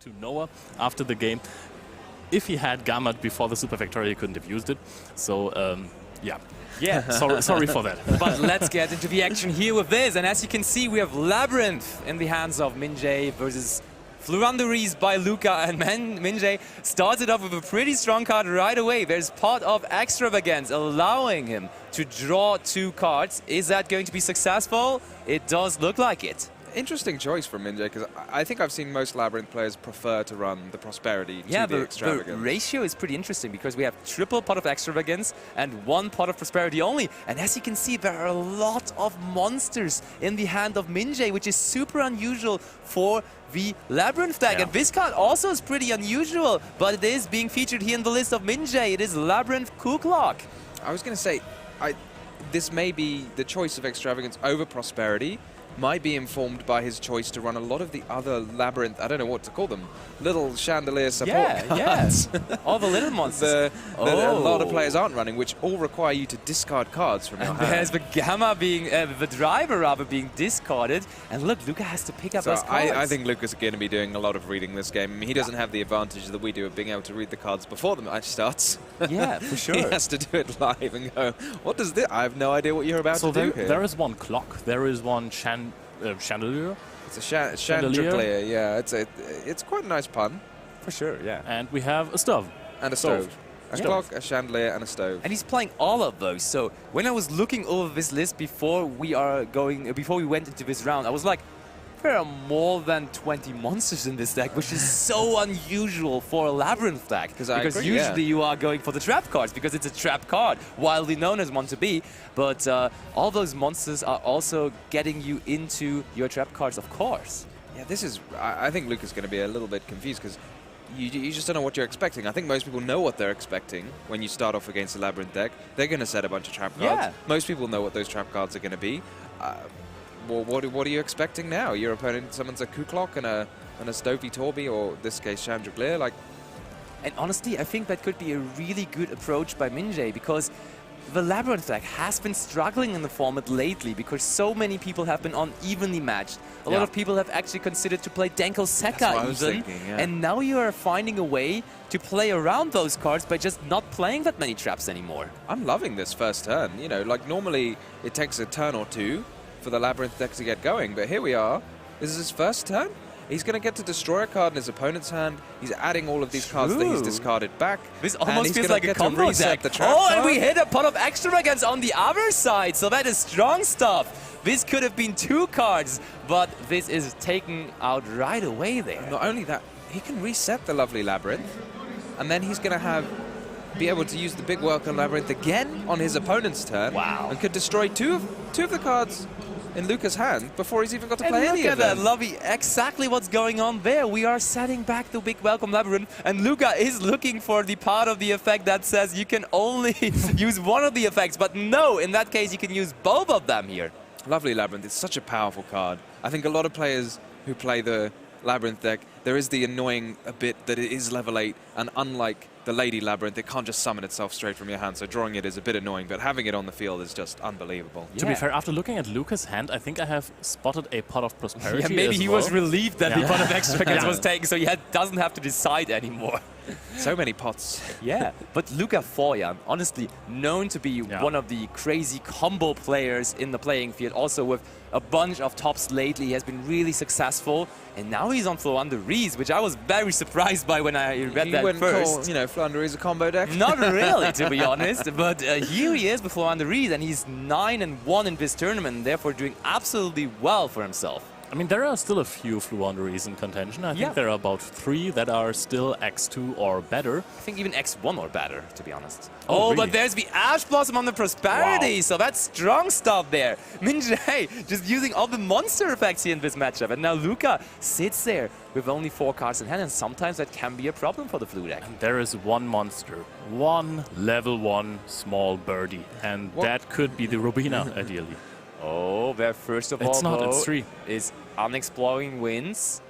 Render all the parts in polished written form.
to Noah after the game. If he had Gamut before the Super Factory, he couldn't have used it. So, yeah. Yeah. Sorry for that. But let's get into the action here with this. And as you can see, we have Labrynth in the hands of Minjae versus Floowandereeze by Luka. And Minjae started off with a pretty strong card right away. There's Pot of Extravagance, allowing him to draw 2 cards. Is that going to be successful? It does look like it. Interesting choice from Minjae, because I think I've seen most Labrynth players prefer to run the Prosperity to the Extravagance. The ratio is pretty interesting because we have triple Pot of Extravagance and 1 Pot of Prosperity only. And as you can see, there are a lot of monsters in the hand of Minjae, which is super unusual for the Labrynth deck. Yeah. And this card also is pretty unusual, but it is being featured here in the list of Minjae. It is Labrynth Cooklock. I was going to say, this may be the choice of Extravagance over Prosperity, might be informed by his choice to run a lot of the other Labrynth, I don't know what to call them, little chandelier support cards. All the little monsters. A lot of players aren't running, which all require you to discard cards from your hand. There's the Gamma being, the driver rather, being discarded. And look, Luka has to pick up those cards. I think Luka's going to be doing a lot of reading this game. I mean, he doesn't have the advantage that we do of being able to read the cards before the match starts. Yeah, for sure. He has to do it live and go, what does this? I have no idea what you're about to do here. There is one clock, there is one chandelier. It's a chandelier, yeah. It's quite a nice pun. For sure, yeah. And we have a stove. And a stove. A clock, a chandelier, and a stove. And he's playing all of those. So when I was looking over this list before we went into this round, I was like, there are more than 20 monsters in this deck, which is so unusual for a Labrynth deck. Because usually you are going for the trap cards, because it's a trap card, widely known as one to be. But all those monsters are also getting you into your trap cards, of course. Yeah, this is... I think Luka's going to be a little bit confused, because you just don't know what you're expecting. I think most people know what they're expecting when you start off against a Labrynth deck. They're going to set a bunch of trap cards. Yeah. Most people know what those trap cards are going to be. Well, what are you expecting now? Your opponent summons a Cooklock and a Stovey Torby, or in this case Chandelier. Like, and honestly, I think that could be a really good approach by Minjae, because the Labrynth deck has been struggling in the format lately because so many people have been unevenly matched. A lot of people have actually considered to play Denko Sekka even, and now you are finding a way to play around those cards by just not playing that many traps anymore. I'm loving this first turn. You know, like normally it takes a turn or two for the Labrynth deck to get going, but here we are. This is his first turn. He's going to get to destroy a card in his opponent's hand. He's adding all of these cards that he's discarded back. This almost feels like a combo deck. And we hit a Pot of Extravagance on the other side, so that is strong stuff. This could have been 2 cards, but this is taken out right away there. Not only that, he can reset the lovely Labrynth, and then he's going to be able to use the big Welcome Labrynth again on his opponent's turn. Wow. And could destroy two of the cards in Luka's hand before he's even got to play any of them. Look at that, Lovey, exactly what's going on there. We are setting back the big Welcome Labyrinth, and Luka is looking for the part of the effect that says you can only use one of the effects, but no, in that case you can use both of them here. Lovely Labrynth, it's such a powerful card. I think a lot of players who play the Labrynth deck, there is the annoying bit that it is level 8, and unlike the Lady Labrynth, it can't just summon itself straight from your hand, so drawing it is a bit annoying, but having it on the field is just unbelievable. To be fair, after looking at Luka's hand, I think I have spotted a Pot of Prosperity. Yeah, maybe he was relieved that the Pot of Extravagance was taken, so he doesn't have to decide anymore. So many pots. Yeah, but Luka F, honestly, known to be one of the crazy combo players in the playing field, also with a bunch of tops lately. He has been really successful, and now he's on Floowandereeze, which I was very surprised by when I read that first. Call, Floowandereeze a combo deck? Not really, to be honest, but here he is with Floowandereeze, and he's 9-1 in this tournament, and therefore doing absolutely well for himself. I mean, there are still a few Floowandereeze in contention. I think there are about 3 that are still X2 or better. I think even X1 or better, to be honest. Oh, really? But there's the Ash Blossom on the Prosperity, so that's strong stuff there. Minjae just using all the monster effects here in this matchup, and now Luka sits there with only 4 cards in hand, and sometimes that can be a problem for the Flu deck. And there is one monster, one level 1 small birdie, and that could be the Robina, ideally. Oh, there first of all, it's 3. Is Unexploring Winds,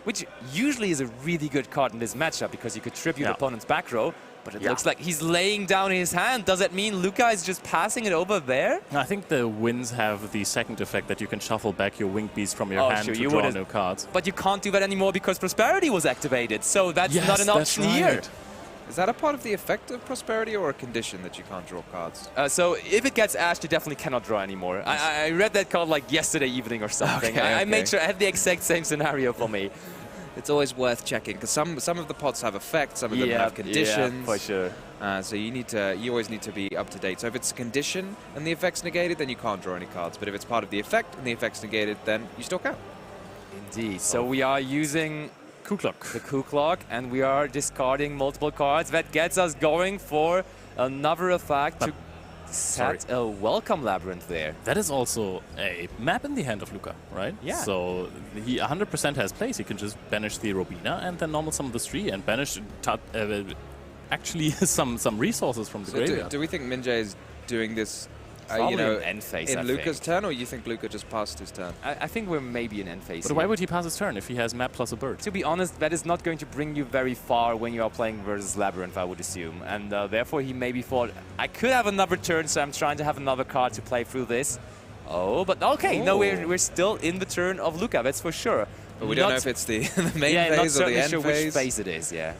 which usually is a really good card in this matchup because you could tribute opponent's back row. But it looks like he's laying down his hand. Does it mean Luka is just passing it over there? I think the winds have the second effect that you can shuffle back your Winged Beast from your hand to draw new cards. But you can't do that anymore because Prosperity was activated, so that's not an option here. Is that a part of the effect of Prosperity or a condition that you can't draw cards? So if it gets ashed, you definitely cannot draw anymore. I read that card like yesterday evening or something. I made sure I had the exact same scenario for me. It's always worth checking because some of the pots have effects, some of them have conditions. Yeah, for sure. So you always need to be up to date. So if it's a condition and the effect's negated, then you can't draw any cards. But if it's part of the effect and the effect's negated, then you still can. Indeed. So we are using the Coup Clock, and we are discarding multiple cards. That gets us going for another effect to set a welcome Labrynth there. That is also a map in the hand of Luka, right? Yeah. So he 100% has place. He can just banish the Robina and then normal summon the Stree and banish actually some resources from the graveyard. Do we think Minjae is doing this you know, end phase, in Luka's turn, or you think Luka just passed his turn? I think we're maybe in end phase. But why would he pass his turn if he has map plus a bird? To be honest, that is not going to bring you very far when you are playing versus Labrynth, I would assume. And therefore, he maybe thought, I could have another turn, so I'm trying to have another card to play through this. Oh, but okay, no, we're still in the turn of Luka, that's for sure. But we don't know if it's the, the main phase or the end phase. phase. Which phase it is, yeah.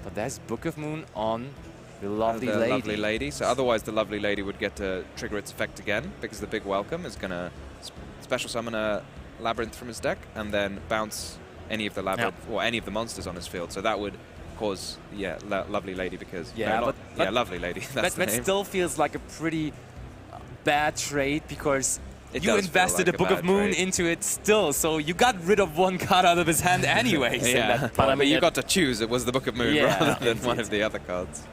But there's Book of Moon on the Lovely Lady. So otherwise the Lovely Lady would get to trigger its effect again because the big welcome is going to special summon a Labrynth from his deck and then bounce any of the Labrynth or any of the monsters on his field. So that would cause, Lovely Lady because... Lovely Lady. That still feels like a pretty bad trade because you invested like a Book of Moon into it still, so you got rid of one card out of his hand anyways. But I mean, you got to choose. It was the Book of Moon rather than one of the other cards.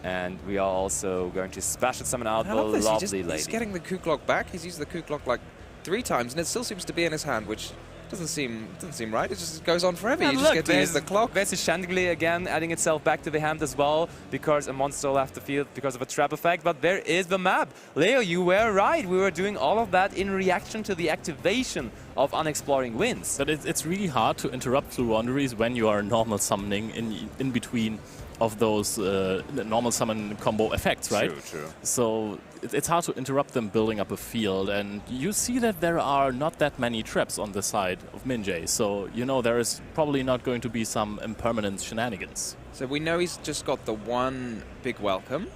And we are also going to special summon out the Lovely Lady. He's getting the Coup Clock back. He's used the Coup Clock like 3 times, and it still seems to be in his hand, which doesn't seem right. It just goes on forever. You just get to use the clock. There's a Chandelier again, adding itself back to the hand as well, because a monster left the field because of a trap effect. But there is the map. Leo, you were right. We were doing all of that in reaction to the activation of Unexploring Winds. But it's really hard to interrupt Floowandereeze when you are normal summoning in between of those normal summon combo effects, right? True. So it's hard to interrupt them building up a field, and you see that there are not that many traps on the side of Minjae, so you know there is probably not going to be some impermanent shenanigans. So we know he's just got the one big welcome,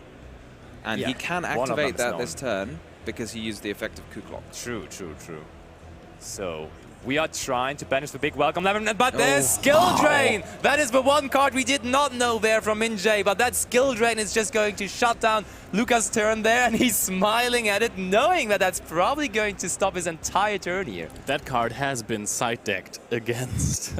and he can activate that this turn because he used the effect of Coup Clock. True. So we are trying to banish the big welcome, but there's Skill Drain! That is the one card we did not know there from Minjae, but that Skill Drain is just going to shut down Luka's turn there, and he's smiling at it, knowing that that's probably going to stop his entire turn here. That card has been side-decked against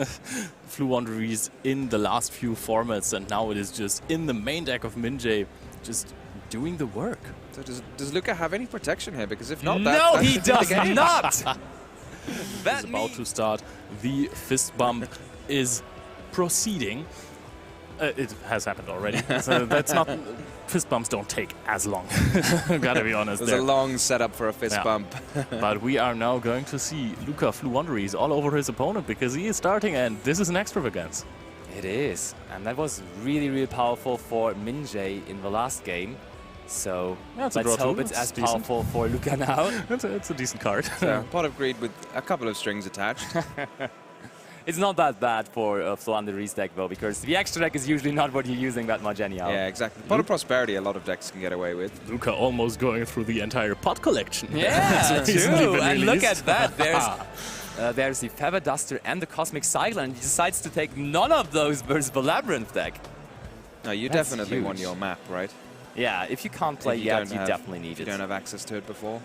Floowandereeze in the last few formats, and now it is just in the main deck of Minjae, just doing the work. So does Luka have any protection here? Because if not, no, he does not! That is about to start. The fist bump is proceeding. It has happened already. So that's not... Fist bumps don't take as long. Gotta be honest. There's a long setup for a fist bump. But we are now going to see Luka Floowandereeze all over his opponent because he is starting, and this is an extravagance. It is. And that was really powerful for Minjae in the last game. So let's hope it's as powerful for Luka now. It's a decent card. So, Pot of Greed with a couple of strings attached. It's not that bad for Floowandereeze deck though, because the extra deck is usually not what you're using that much anyhow. Yeah, exactly. Pot of Prosperity a lot of decks can get away with. Luka almost going through the entire pot collection. Yeah, true. And look at that. There's the Feather Duster and the Cosmic Cyclone, and he decides to take none of those versus the Labrynth deck. No, you definitely want your map, right? Yeah, if you can't play yet, you definitely need it. You don't have access to it before.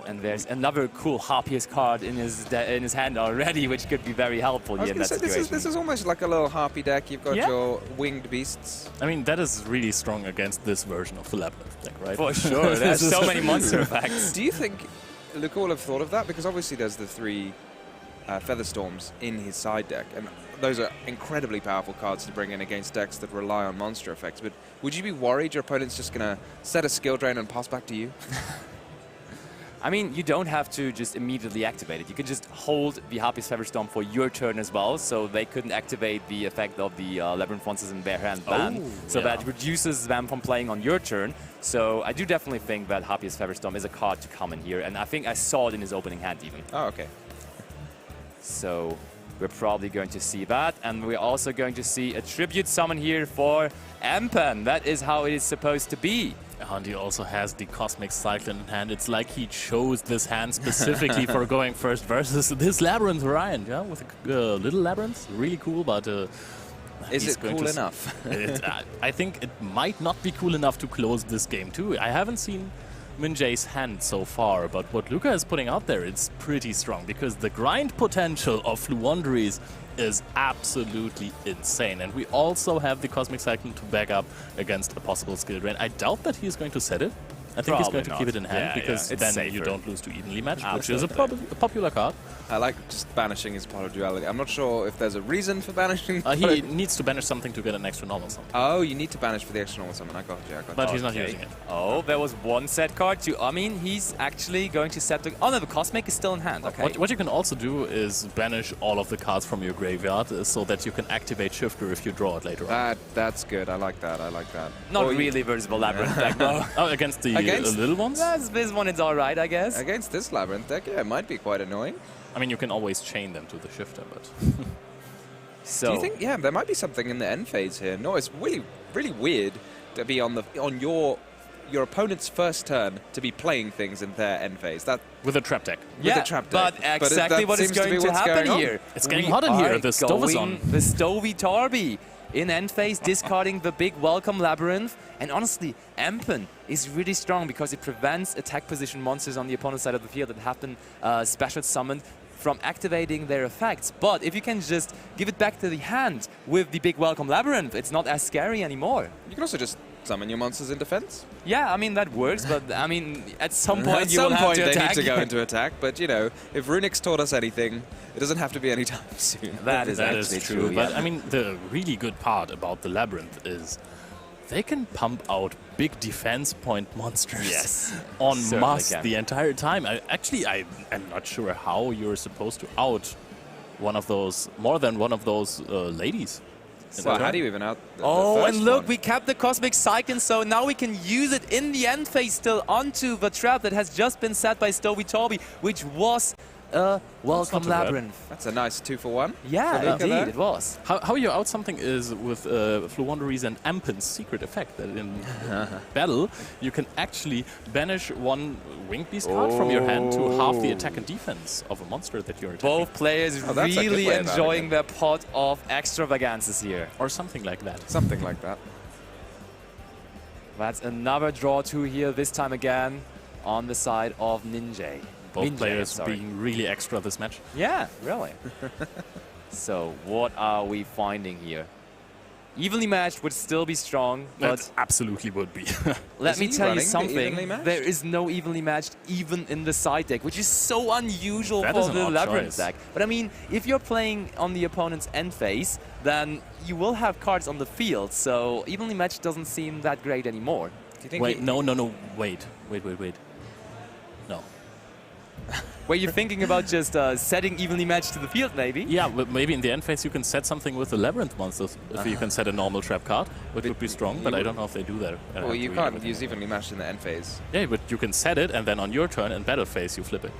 And there's another cool Harpiest card in his hand already, which could be very helpful in that situation. This is almost like a little Harpy deck. You've got your winged beasts. I mean, that is really strong against this version of the Labrynth deck, right? For sure. There's so many monster effects. Do you think Luka will have thought of that? Because obviously there's the 3 Featherstorms in his side deck, and those are incredibly powerful cards to bring in against decks that rely on monster effects. But would you be worried your opponent's just going to set a skill drain and pass back to you? I mean, you don't have to just immediately activate it. You can just hold the Harpy's Feather Storm for your turn as well, so they couldn't activate the effect of the Labrynth monsters in their hand ban. So that reduces them from playing on your turn. So I do definitely think that Harpy's Feather Storm is a card to come in here, and I think I saw it in his opening hand even. Oh, okay. So we're probably going to see that, and we're also going to see a tribute summon here for Empen. That is how it is supposed to be. And he also has the Cosmic Cyclone in hand. It's like he chose this hand specifically for going first versus this Labrynth variant, yeah, with a little Labrynth. Really cool, but is it cool enough? I think it might not be cool enough to close this game too. I haven't seen Minjae's hand so far, but what Luka is putting out there, it's pretty strong, because the grind potential of Floowandereeze is absolutely insane. And we also have the Cosmic Cyclone to back up against a possible skill drain. I doubt that he's going to set it. I think he's going to keep it in hand, because then safer. You don't lose to evenly matched, which is a popular card. I like just banishing his pot of duality. I'm not sure if there's a reason for banishing. He needs to banish something to get an extra normal summon. Oh, you need to banish for the extra normal summon. I got you. But he's not using it. Oh, there was one set card too. I mean, he's actually going to set the... Oh no, the Cosmic is still in hand. Okay. What you can also do is banish all of the cards from your graveyard so that you can activate Shifter if you draw it later on. That's good. I like that. I like that. Not really versus the Labrynth deck, though. Oh, against the little ones? This one is alright, I guess. Against this Labrynth deck, yeah, it might be quite annoying. I mean, you can always chain them to the Shifter, but... So do you think, yeah, there might be something in the end phase here? No, it's really, really weird to be on your opponent's first turn to be playing things in their end phase. That with a trap deck. Yeah, with a trap deck. But exactly what is going to happen here. It's getting hot in here. The stove is on. The Stovey Tarby in end phase, discarding the big welcome Labrynth. And honestly, Empen is really strong because it prevents attack position monsters on the opponent's side of the field that have been special summoned from activating their effects. But if you can just give it back to the hand with the big welcome Labrynth, it's not as scary anymore. You can also just summon your monsters in defense. Yeah, I mean, that works, but I mean, at some point at you some will point have to they attack. need to go into attack, but you know, if Runic's taught us anything, it doesn't have to be anytime soon. That is actually true. But yeah. I mean, the really good part about the Labrynth is they can pump out big defense point monsters en masse the entire time. I'm not sure how you're supposed to out one of those, more than one of those ladies. Well, how do you even out the and first look, one? we kept the Cosmic Cyclone, so now we can use it in the end phase still onto the trap that has just been set by Stovey Tarby, which was a welcome Labrynth. That's a nice 2-for-1. Yeah, indeed, it was. How you out something is with Floowandereeze and Empen's secret effect, that in battle you can actually banish one Winged Beast card from your hand to half the attack and defense of a monster that you're attacking. Both players really enjoying their pot of extravagances here. Or something like that. Something like that. That's another draw 2 here, this time again on the side of Minjae. Both players being really extra this match. Yeah, really. So what are we finding here? Evenly matched would still be strong, but that absolutely would be. let me tell you something. There is no evenly matched even in the side deck, which is so unusual for the Labrynth deck. But I mean, if you're playing on the opponent's end phase, then you will have cards on the field. So evenly matched doesn't seem that great anymore. Do you think wait, no. Wait. No. Were you thinking about just setting evenly matched to the field, maybe? Yeah, but maybe in the end phase you can set something with the Labrynth monsters. If you can set a normal trap card, which would be strong, but I don't know if they do that. Well, you can't use evenly matched in the end phase. Yeah, but you can set it, and then on your turn in battle phase you flip it.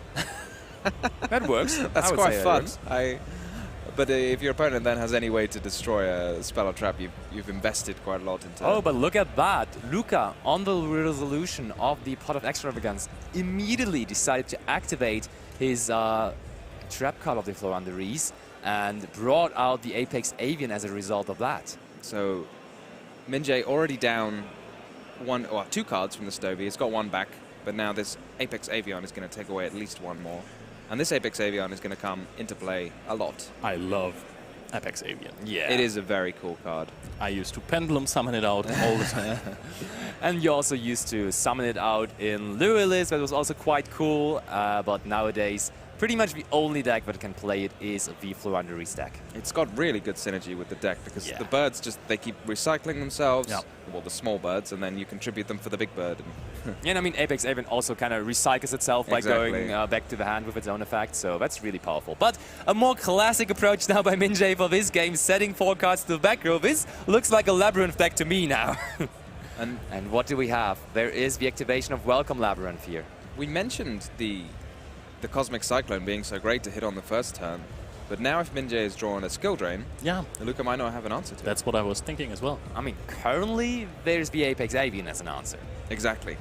That works. That's quite fun. But if your opponent then has any way to destroy a spell or trap, you've invested quite a lot into. Oh, but look at that. Luka, on the resolution of the Pot of Extravagance, immediately decided to activate his trap card of the Floowandereeze and brought out the Apex Avian as a result of that. So Minjae already down two cards from the Stovey. He's got one back, but now this Apex Avian is going to take away at least one more. And this Apex Avian is going to come into play a lot. I love Apex Avian. Yeah. It is a very cool card. I used to Pendulum summon it out all the time. And you also used to summon it out in Duel. That was also quite cool. But nowadays, pretty much the only deck that can play it is the Floowandereeze deck. It's got really good synergy with the deck because Yeah. the birds they keep recycling themselves, Yeah. well, the small birds, and then you contribute them for the big bird. Yeah, and I mean, Apex Avian also kind of recycles itself by Exactly. going back to the hand with its own effect, so that's really powerful. But a more classic approach now by Minjae for this game, setting 4 cards to the back row. This looks like a Labrynth deck to me now. And what do we have? There is the activation of Welcome Labrynth here. We mentioned the Cosmic Cyclone being so great to hit on the first turn, but now if Minjae is drawn a skill drain, Yeah, Luka might not have an answer to it. that's what I was thinking as well. I mean, currently, there's the Apex Avian as an answer. Exactly.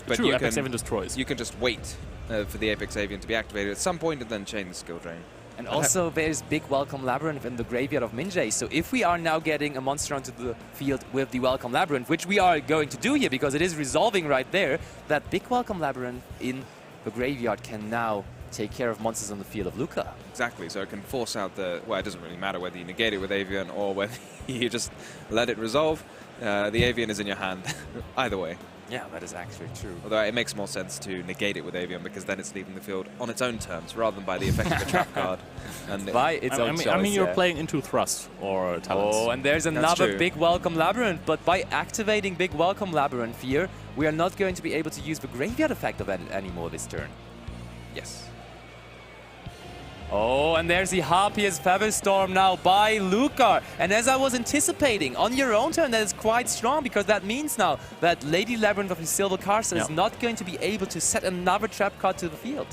But True, you Apex can, Avian destroys. you can just wait for the Apex Avian to be activated at some point and then chain the skill drain. And also, there's big Welcome Labrynth in the graveyard of Minjae. So if we are now getting a monster onto the field with the Welcome Labrynth, which we are going to do here because it is resolving right there, that big Welcome Labrynth in the graveyard can now take care of monsters on the field of Luka. Exactly, so it can force out the... Well, it doesn't really matter whether you negate it with Avian or whether you just let it resolve. The Avian is in your hand, either way. Yeah, that is actually true. Although it makes more sense to negate it with Avian because then it's leaving the field on its own terms rather than by the effect of a trap card. And By its own choice, I mean, you're yeah. playing into Thrust or Talents. Oh, and there's another true. big Welcome Labrynth, but by activating big Welcome Labrynth here, we are not going to be able to use the graveyard effect of it anymore this turn. yes. Oh, and there's the Harpious Featherstorm now by Luka. And as I was anticipating, on your own turn, that is quite strong because that means now that Lady Labrynth of the Silver Castle is not going to be able to set another trap card to the field.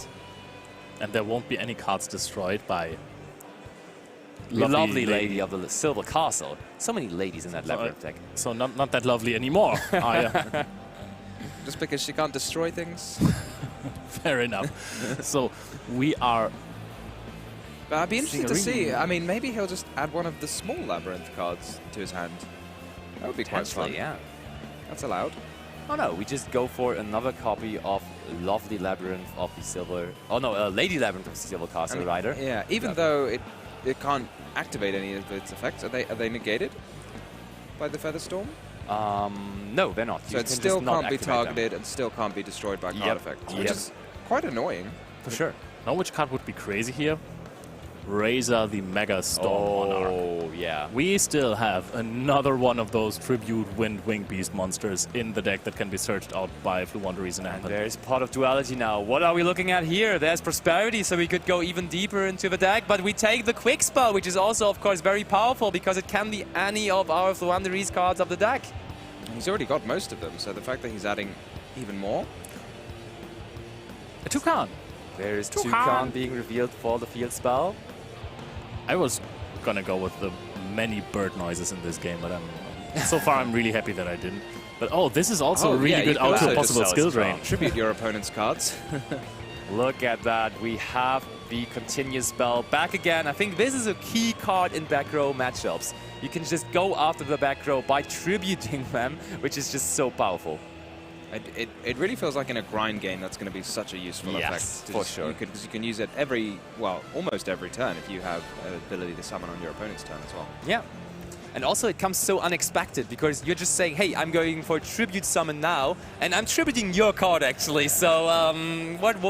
And there won't be any cards destroyed by The lovely lady of the Silver Castle. So many ladies in that Labrynth deck. So not that lovely anymore. Just because she can't destroy things? Fair enough. So we are... But I'd be interested to see. Singering. I mean, maybe he'll just add one of the small Labrynth cards to his hand. That would be quite fun. Potentially, yeah. That's allowed. Oh no, we just go for another copy of Lovely Labrynth of the Silver... Oh no, Lady Labrynth of the Silver Castle, I mean, Rider. Yeah, even though it can't activate any of its effects, are they negated by the Featherstorm? No, they're not. So it still can't be targeted and still can't be destroyed by card effects, which is quite annoying. For sure. Know which card would be crazy here? Razor the Mega Storm Monarch. Oh, yeah. We still have another one of those Tribute Wind Wing Beast monsters in the deck that can be searched out by Floowandereeze and And Anthem. there's Pot of Duality now. What are we looking at here? There's Prosperity, so we could go even deeper into the deck, but we take the Quick Spell, which is also, of course, very powerful because it can be any of our Floowandereeze cards of the deck. He's already got most of them, so the fact that he's adding even more... A Toucan. There is Toucan. Toucan being revealed for the field spell. I was gonna go with the many bird noises in this game, but so far I'm really happy that I didn't. But oh, this is also a really yeah, good you can out to also a possible just skill sell drain. it Tribute your opponent's cards. Look at that. We have the Continuous Spell back again. I think this is a key card in back row matchups. You can just go after the back row by tributing them, which is just so powerful. It really feels like in a grind game that's going to be such a useful Yes, effect. for sure. Because you can use it almost every turn if you have an ability to summon on your opponent's turn as well. Yeah. And also it comes so unexpected because you're just saying, hey, I'm going for Tribute Summon now, and I'm tributing your card actually, so what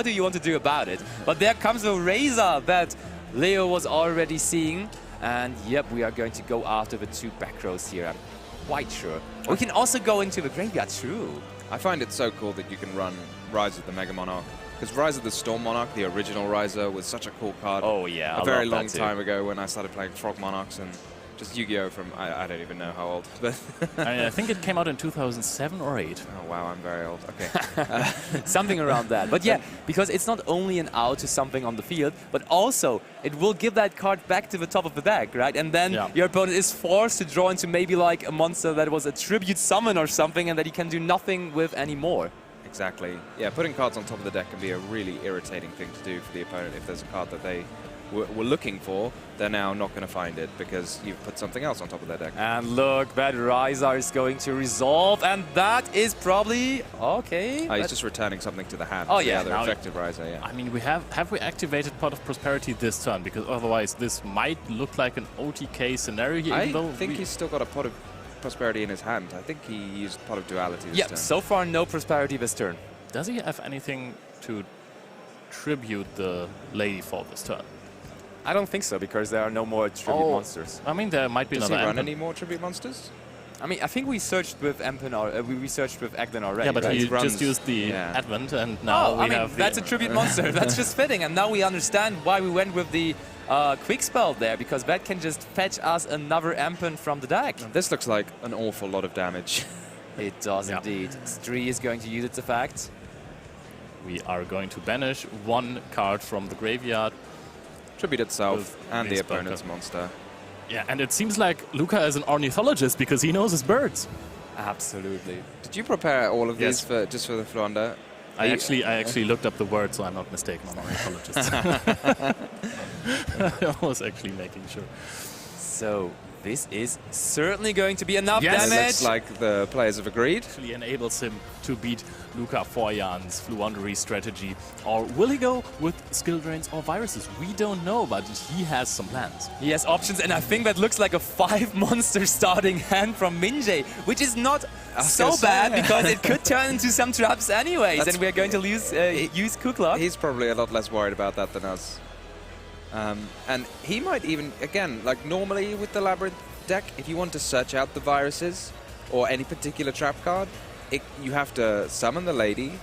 do you want to do about it? But there comes the Razor that Leo was already seeing, and yep, we are going to go after the 2 back rows here, I'm quite sure. We can also go into the graveyard, true. I find it so cool that you can run Rise of the Mega Monarch. Because Rise of the Storm Monarch, the original Riser, was such a cool card. Oh yeah, a very long time ago when I started playing Frog Monarchs and just Yu-Gi-Oh! From, I don't even know how old, but... I think it came out in 2007 or 8. Oh wow, I'm very old. Okay. Something around that. But yeah, because it's not only an out to something on the field, but also it will give that card back to the top of the deck, right? And then your opponent is forced to draw into maybe like a monster that was a tribute summon or something and that he can do nothing with anymore. Exactly. Yeah, putting cards on top of the deck can be a really irritating thing to do for the opponent. If there's a card that they were looking for, they're now not going to find it because you've put something else on top of their deck. And look, that Riser is going to resolve, and that is probably... Okay. He's just returning something to the hand. Oh, the yeah, other now effective Riser, yeah. I mean, have we activated Pot of Prosperity this turn? Because otherwise this might look like an OTK scenario here. I even though think he's still got a Pot of Prosperity in his hand. I think he used Pot of Duality this Yep, turn. so far no Prosperity this turn. Does he have anything to tribute the lady for this turn. I don't think so, because there are no more tribute monsters. I mean, there might be Does he another run Empen. any more tribute monsters? I mean, I think we searched with Empen or we searched with Agden already. Yeah, but right? he runs- just used the yeah. Advent, and now we I mean, have that's a tribute monster. That's just fitting. And now we understand why we went with the quick spell there, because that can just fetch us another Empen from the deck. This looks like an awful lot of damage. It does Yeah. indeed. Stree is going to use its effect. We are going to banish one card from the graveyard. Tribute itself With and the these opponent's bunker. monster. Yeah, and it seems like Luka is an ornithologist because he knows his birds. Absolutely. Did you prepare all of Yes. these for just for the Floowander? I actually looked up the word, so I'm not mistaken on ornithologist. I was actually making sure. So this is certainly going to be enough Yes. It damage. looks like the players have agreed. Actually enables him to beat Luka Floowandereeze's Floowandereeze strategy. Or will he go with skill drains or viruses? We don't know, but he has some plans. He has options, and I think that looks like a 5-monster starting hand from Minjae, which is not so gonna say, bad yeah. because it could turn into some traps anyways, That's- and we're going to use Kuklok. He's probably a lot less worried about that than us. And he might even, again, like normally with the Labrynth deck, if you want to search out the viruses or any particular trap card, you have to summon the lady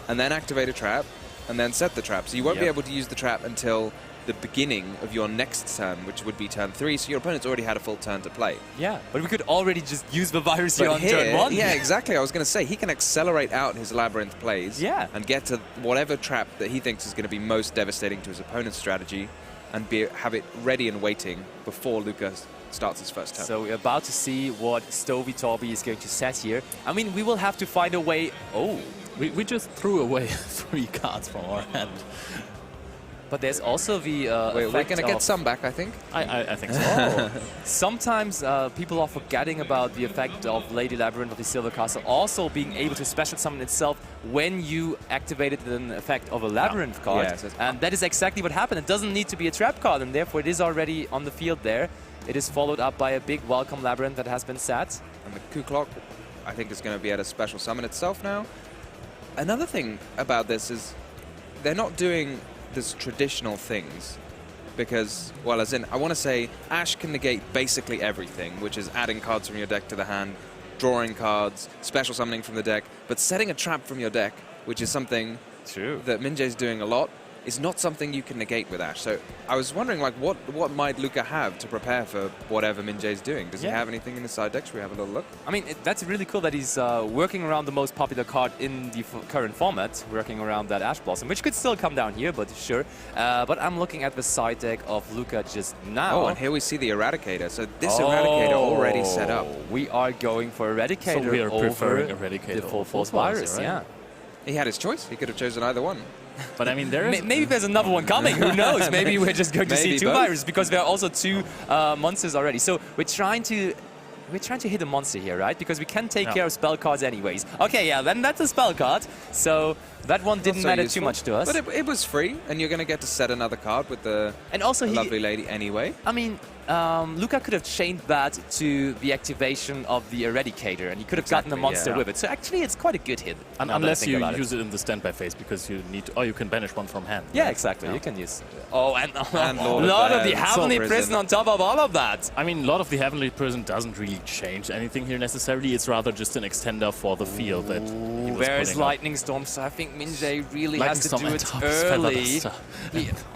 and then activate a trap and then set the trap. So you won't be Yep. able to use the trap until the beginning of your next turn, which would be turn 3, so your opponent's already had a full turn to play. Yeah, but we could already just use the virus here But on turn 1. yeah, exactly. I was going to say, he can accelerate out his Labrynth plays Yeah. and get to whatever trap that he thinks is going to be most devastating to his opponent's strategy and have it ready and waiting before Luka starts his first turn. So we're about to see what Stovey Torby is going to set here. I mean, we will have to find a way. Oh, We just threw away 3 cards from our hand. but there's also the We're effect going to get of- some back, I think. I think so. Oh. Sometimes people are forgetting about the effect of Lady Labyrinth of the Silver Castle also being able to special summon itself when you activated an effect of a Labyrinth card. Yes, it's- And that is exactly what happened. It doesn't need to be a trap card, and therefore it is already on the field there. It is followed up by a big welcome Labyrinth that has been set. And the Kuklok, I think, is going to be able to special summon itself now. Another thing about this is they're not doing this traditional things because, well, as in, I want to say Ash can negate basically everything, which is adding cards from your deck to the hand, drawing cards, special summoning from the deck, but setting a trap from your deck, which is something that Minjae's doing a lot, is not something you can negate with Ash. So I was wondering, like, what might Luka have to prepare for whatever Minjae's doing? Does he have anything in his side deck? Should we have a little look? I mean, that's really cool that he's working around the most popular card in the current format, working around that Ash Blossom, which could still come down here, but sure. But I'm looking at the side deck of Luka just now. Oh, and here we see the Eradicator. So this Eradicator already set up. We are going for Eradicator So we are over preferring Eradicator the Full over Force Force Virus, right? yeah. He had his choice. He could have chosen either one. But I mean, there is... Maybe there's another one coming, who knows? Maybe we're just going to see Maybe 2 both. viruses, because there are also 2 monsters already. So we're trying to hit a monster here, right? Because we can take care of spell cards anyways. Okay, yeah, then that's a spell card. So that one didn't Not so matter useful. too much to us. But it was free, and you're going to get to set another card with the And also lovely lady anyway. I mean, Luka could have chained that to the activation of the Eradicator, and he could have gotten a monster yeah. with it. So actually, it's quite a good hit. now that I Unless think you about it. use it in the standby phase, because you need to... Oh, you can banish one from hand. Yeah, right? exactly. Yeah. You can use. Oh, and Lord of Lord of the the Heavenly Prison. Prison on top of all of that. I mean, Lord of the Heavenly Prison doesn't really change anything here necessarily. It's rather just an extender for the field that he was There's putting up. Lightning Storm, so I think Minjae really Lightning has to Storm do on it top is Feather early. Duster.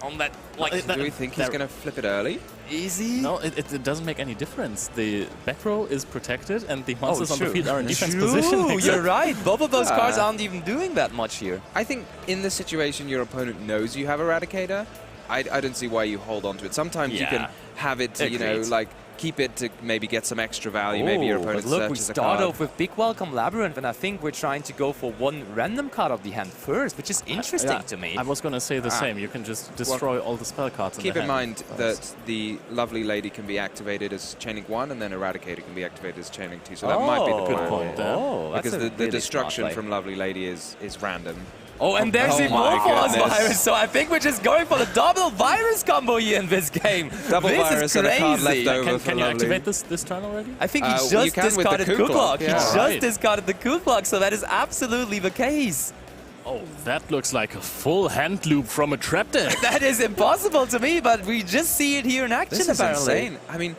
On that, like, Do we think he's going to flip it early? easy? No, it doesn't make any difference. The back row is protected, and the Oh, monsters on the true. field are in defense True, position. you're right. Both of those cards Ah. aren't even doing that much here. I think in this situation, your opponent knows you have Eradicator. I don't see why you hold on to it. Sometimes you can Yeah. have it to, you know, Agreed. like keep it to maybe get some extra value. Maybe your Oh, opponent but look, we searches a start card. off with Big Welcome Labyrinth, and I think we're trying to go for one random card of the hand first, which is interesting Yeah, to me. I was going to say the Ah. same. You can just destroy all the spell cards in Keep the in hand mind that the lovely lady can be activated as chaining 1, and then Eradicator can be activated as chaining 2. So that might be the good plan. point there. Oh, that's Because a the really destruction smart play. from lovely lady is random. Oh, and there's Oh the my more Force goodness. Virus, so I think we're just going for the double virus combo here in this game. Double this virus is and a card crazy. left over. Can you Lovely. activate this turn already? I think he You just can with the discarded Kuklok, Kuklok. He yeah. just Right. discarded the Kuklok, so that is absolutely the case. Oh, that looks like a full hand loop from a trap deck. That is impossible to me, but we just see it here in action, This is apparently. insane. I mean,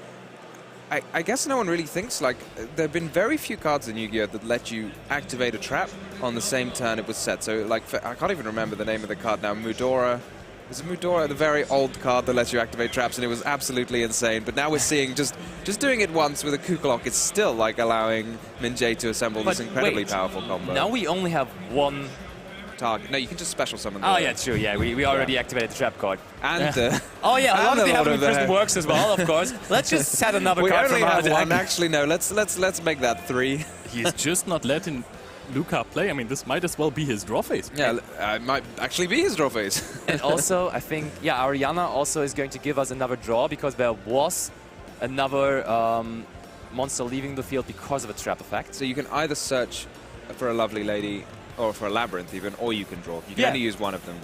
I guess no one really thinks, like, there have been very few cards in Yu-Gi-Oh! That let you activate a trap on the same turn it was set. So, like, I can't even remember the name of the card now. Mudora. Is it Mudora, the very old card that lets you activate traps, and it was absolutely insane. But now we're seeing just doing it once with a Kukulok, it's still, like, allowing Minjae to assemble this incredibly powerful combo. Now we only have one Target. No, you can just special summon Oh, yeah, true. Yeah, we already activated the trap card. And Oh, yeah, a lot of the and Heavenly Prism there. works as well, of course. Let's just set another we card only from our have deck. one. Actually, no. Let's make that 3. He's just not letting Luka play. I mean, this might as well be his draw phase. Yeah, it might actually be his draw phase. And also, I think, yeah, Ariana also is going to give us another draw because there was another monster leaving the field because of a trap effect. So you can either search for a lovely lady or for a labyrinth even, or you can draw. You can only use one of them.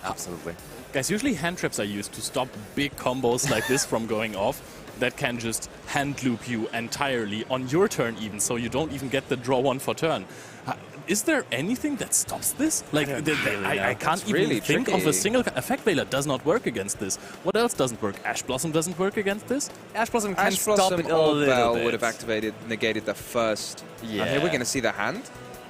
Absolutely. Guys, usually hand traps are used to stop big combos like this from going off that can just hand loop you entirely on your turn even, so you don't even get the draw one for turn. Is there anything that stops this? Like, I can't even really think of tricky. a single effect veiler does not work against this. What else doesn't work? Ash Blossom doesn't work against this? Ash Blossom can Ash stop Blossom it a or little Bell bit. would have negated the first. Yeah. And here we're going to see the hand.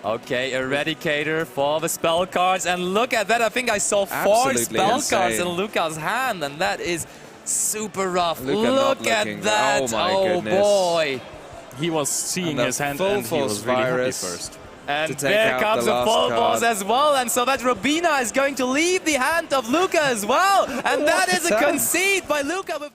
Okay, Eradicator for the spell cards, and look at that, I think I saw 4 Absolutely spell insane. cards in Luka's hand, and that is super rough. Luka not Look at looking. that, Oh my oh goodness. boy. He was seeing And his the hand full and he was force really happy virus. first. And to take there out comes the a last full card. force as well, and so that Robina is going to leave the hand of Luka as well, and that is a turn. concede by Luka with